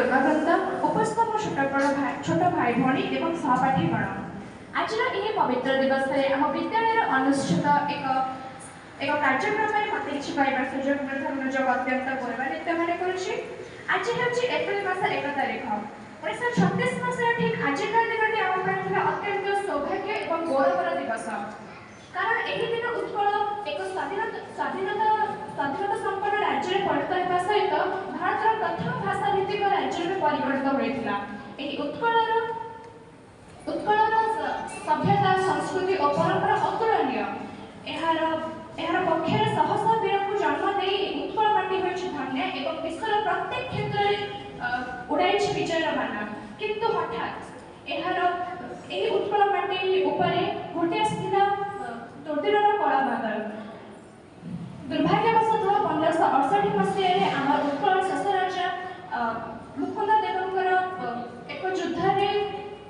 दुर्गावृंद उपस्थित मो छोट भाई भाई एवं सहपाठीगण आज यह पवित्र दिवस में आम विद्यालय अनुष्ठित एक कार्यक्रम में मत किसी कहबार सुजोग मिलता निजक अत्यंत गौरवान्वित मन करुच्ची। आज हूँ एप्रिल मास 1 तारिख 1936 मसीहा ठीक आजिका दिन आम अत्यंत सौभाग्य और गौरवर दिवस कारण यही दिन उत्कल एक स्वाधीनता संपन्न राज्य में परिणत होगा सहित भारत प्रथम भाषा भित्तिक राज्य में परिगणित होता। उत्कलर सभ्यता संस्कृति और परंपरा अतुलनीय। एहार पक्षर शह शह वीर को जन्म दे उत्कल माटी होइछि धन्य एवं विश्वर प्रत्येक क्षेत्र में उड़ाई विजयर बाना किंतु हठात एहार एही उत्कल माटी उपरे घोटी आसिथिला तोड़ीर कला बादल। दुर्भाग्यवशतः 1568 मसीह आम उत्कल शेष राजा मुकुंद देवंकर एक युद्ध में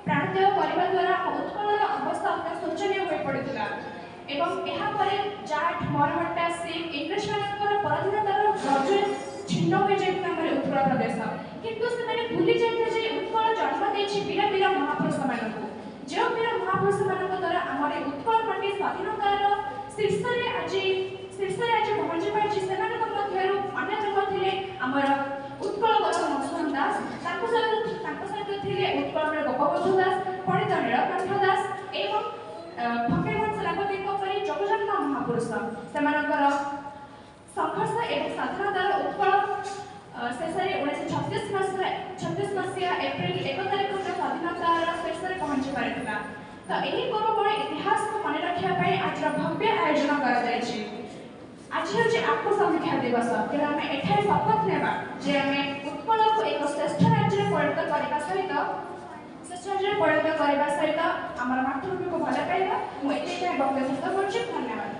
प्राणत्याग करने द्वारा उत्कलर अवस्था अत्यंत शोचनीय हो पड़ता एवं यापर जाट मरहट्टा सिख इंग्लिश मान पराधीनतार रज छिन्न हो जाए उत्कल प्रदेश किंतु से भूली जाते उत्कल जन्म देती वीर वीर महापुरुष मान जो वीर महापुरुष मान द्वारा आम उत्कल माटी स्वाधीनतार शीर्ष आज पहुंची पार्टी से अन्यतम थे आमर उत्कल गौरव मधुसूदन दास सहित थे उत्कल गोपबंधु दास पंडित नीलकंठ दास एवं फकीरमोहन सेनापति परी जगजन्म महापुरुष से संघर्ष और स्वाधीनतार उत्कल शेष 1936 मसीहा एप्रिल 1 तारिख स्वाधीनतार शीर्ष में पहुंची पारिथिला। तो यही गौरवमय इतिहास को मन रखा आज भव्य आयोजन कर आज हूँ आपको समीक्षा दिवस तेणु आम एठार शपथ नेबा जे आम उत्कल को एक श्रेष्ठ राज्य में परिणत करने सहित आम मातृभूमि को भल पाइबा मुझे वक्तव्य धन्यवाद।